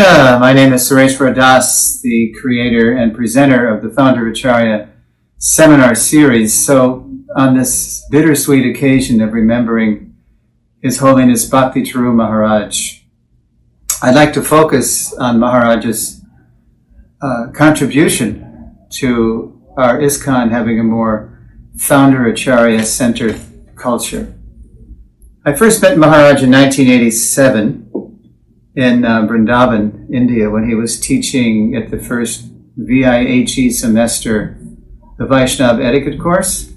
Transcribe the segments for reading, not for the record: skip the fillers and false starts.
Krishna. My name is Sureshwa, the creator and presenter of the Founder Acharya seminar series. So on this bittersweet occasion of remembering His Holiness Bhakti Charu Maharaj, I'd like to focus on Maharaja's contribution to our ISKCON having a more Founder Acharya-centered culture. I first met Maharaj in 1987 in Vrindavan, India, when he was teaching at the first VIHE semester, the Vaishnava etiquette course.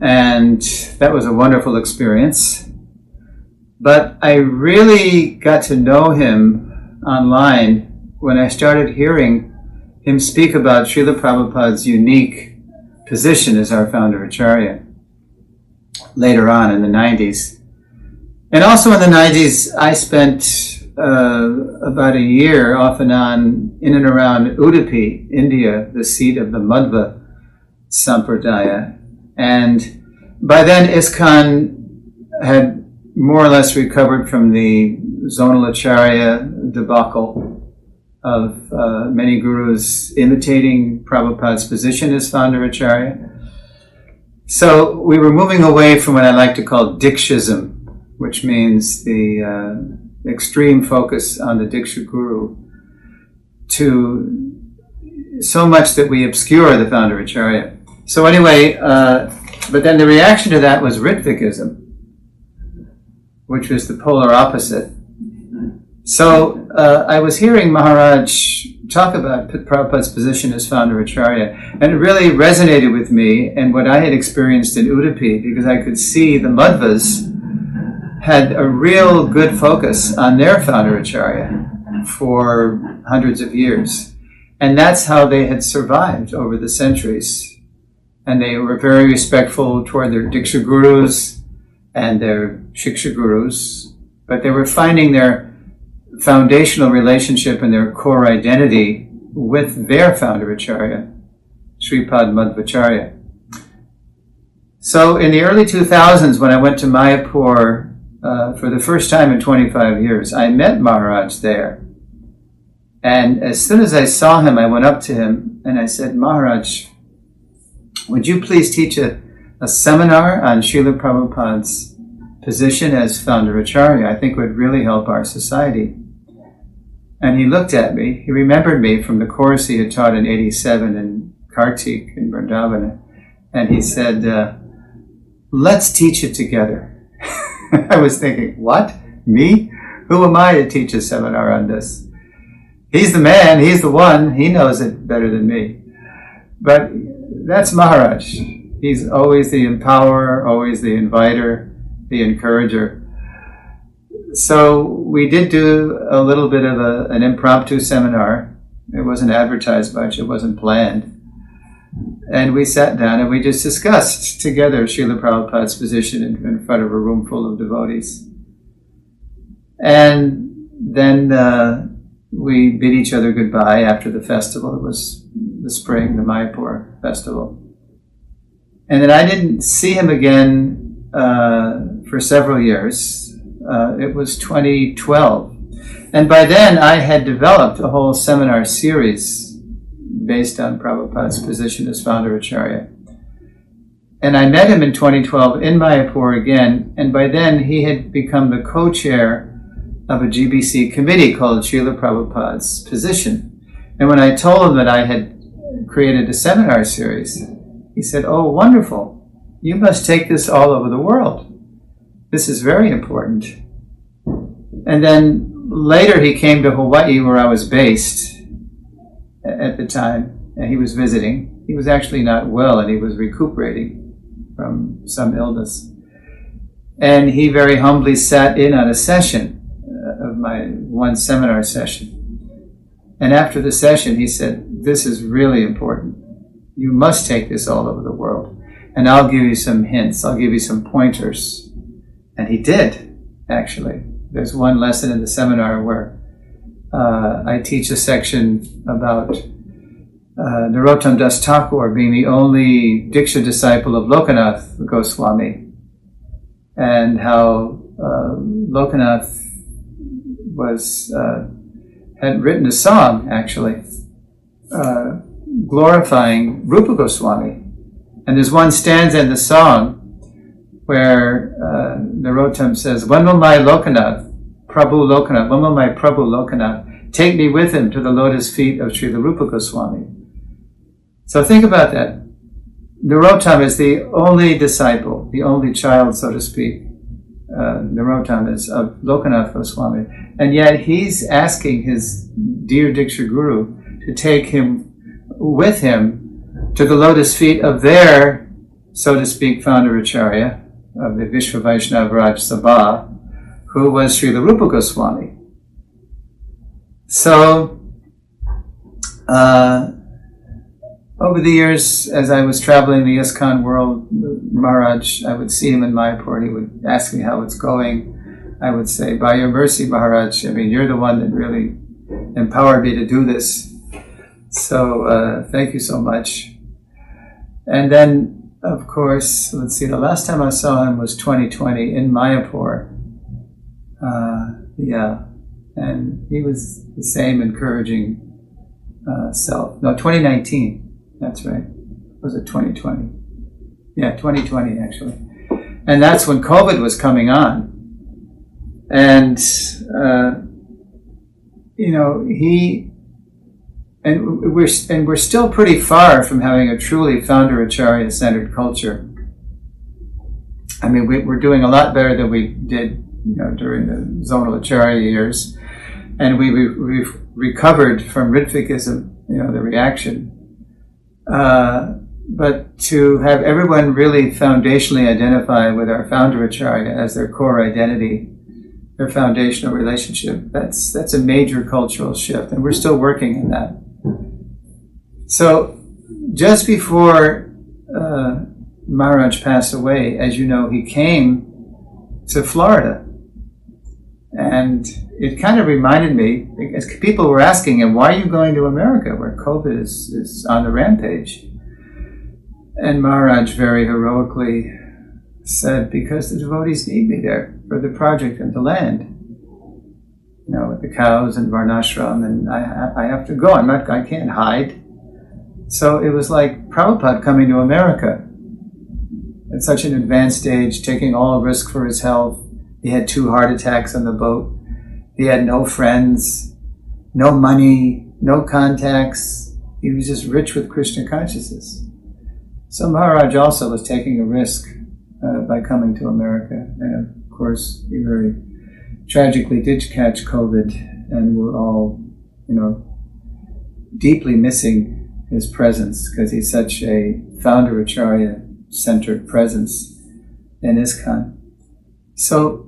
And that was a wonderful experience. But I really got to know him online when I started hearing him speak about Srila Prabhupada's unique position as our founder Acharya later on in the 90s. And also in the 90s, I spent about a year off and on in and around Udupi, India, the seat of the Madhva Sampradaya. And by then, ISKCON had more or less recovered from the zonal Acharya debacle of many gurus imitating Prabhupada's position as founder Acharya. So we were moving away from what I like to call Dikshism, which means the extreme focus on the Diksha Guru, to so much that we obscure the founder Acharya. So anyway, but then the reaction to that was Ritvikism, which was the polar opposite. So I was hearing Maharaj talk about Prabhupada's position as founder Acharya, and it really resonated with me and what I had experienced in Udupi, because I could see the Madhvas had a real good focus on their founder Acharya for hundreds of years. And that's how they had survived over the centuries. And they were very respectful toward their Diksha Gurus and their Shiksha Gurus, but they were finding their foundational relationship and their core identity with their founder Acharya, Sripad Madhvacharya. So in the early 2000s, when I went to Mayapur for the first time in 25 years, I met Maharaj there. And as soon as I saw him, I went up to him and I said, Maharaj, would you please teach a seminar on Srila Prabhupada's position as founder Acharya? I think would really help our society. And he looked at me. He remembered me from the course he had taught in 87 in Kartik in Vrindavan. And he said, let's teach it together. I was thinking, what? Me? Who am I to teach a seminar on this? He's the man, he's the one, he knows it better than me. But that's Maharaj. He's always the empowerer, always the inviter, the encourager. So we did do a little bit of an impromptu seminar. It wasn't advertised much, it wasn't planned. And we sat down and we just discussed together Srila Prabhupada's position in front of a room full of devotees. And then we bid each other goodbye after the festival. It was the spring, the Mayapur festival. And then I didn't see him again for several years. It was 2012. And by then I had developed a whole seminar series based on Prabhupada's position as founder Acharya. And I met him in 2012 in Mayapur again, and by then he had become the co-chair of a GBC committee called Srila Prabhupada's Position. And when I told him that I had created a seminar series, he said, oh, wonderful. You must take this all over the world. This is very important. And then later he came to Hawaii, where I was based at the time, and he was visiting. He was actually not well, and he was recuperating from some illness. And he very humbly sat in on a session of my one seminar session. And after the session, he said, this is really important. You must take this all over the world. And I'll give you some hints. I'll give you some pointers. And he did, actually. There's one lesson in the seminar where I teach a section about Narottam Das Thakur being the only Diksha disciple of Lokanath Goswami, and how Lokanath had written a song, actually, glorifying Rupa Goswami. And there's one stanza in the song where Narottam says, "When will my Lokanath, Prabhu Lokanath, when will my Prabhu Lokanath take me with him to the lotus feet of Srila Rupa Goswami?" So think about that. Narottam is the only disciple, the only child, so to speak. Narottam is of Lokanath Goswami. And yet he's asking his dear Diksha Guru to take him with him to the lotus feet of their, so to speak, founder Acharya of the Vishwa Vaishnava Raj Sabha, who was Srila Rupa Goswami. So, over the years, as I was traveling the ISKCON world, Maharaj, I would see him in Mayapur. He would ask me how it's going. I would say, "By your mercy, Maharaj, I mean, you're the one that really empowered me to do this. So, thank you so much." And then, of course, let's see, the last time I saw him was 2020 in Mayapur. And he was the same encouraging self. No, 2019. That's right. Was it 2020? Yeah, 2020 actually. And that's when COVID was coming on. And, we're still pretty far from having a truly founder Acharya-centered culture. I mean, we're doing a lot better than we did, during the zonal Acharya years. And we've recovered from Ritvikism, the reaction. But to have everyone really foundationally identify with our founder Acharya as their core identity, their foundational relationship, that's a major cultural shift, and we're still working in that. So, just before Maharaj passed away, as you know, he came to Florida. And it kind of reminded me, because people were asking him, "Why are you going to America where COVID is on the rampage?" And Maharaj very heroically said, "Because the devotees need me there for the project and the land. With the cows and Varnashram, and I have to go. I can't hide." So it was like Prabhupada coming to America at such an advanced age, taking all risk for his health. He had 2 heart attacks on the boat. He had no friends, no money, no contacts. He was just rich with Krishna consciousness. So Maharaj also was taking a risk by coming to America. And of course, he very tragically did catch COVID, and we're all, deeply missing his presence because he's such a founder Acharya-centered presence in ISKCON. So,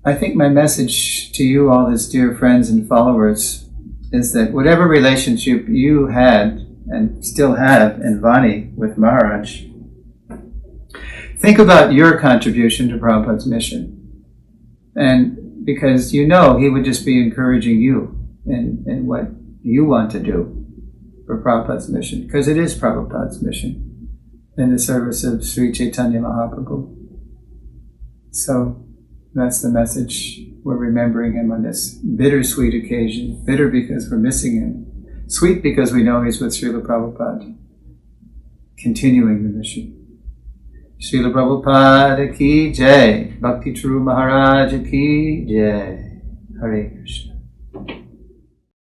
I think my message to you all as dear friends and followers is that whatever relationship you had and still have in Vani with Maharaj, think about your contribution to Prabhupada's mission. And because he would just be encouraging you in what you want to do for Prabhupada's mission, because it is Prabhupada's mission in the service of Sri Chaitanya Mahaprabhu. So, that's the message. We're remembering him on this bittersweet occasion. Bitter because we're missing him. Sweet because we know he's with Srila Prabhupada, continuing the mission. Srila Prabhupada ki jai. Bhakti Charu Maharaj ki jai. Hare Krishna.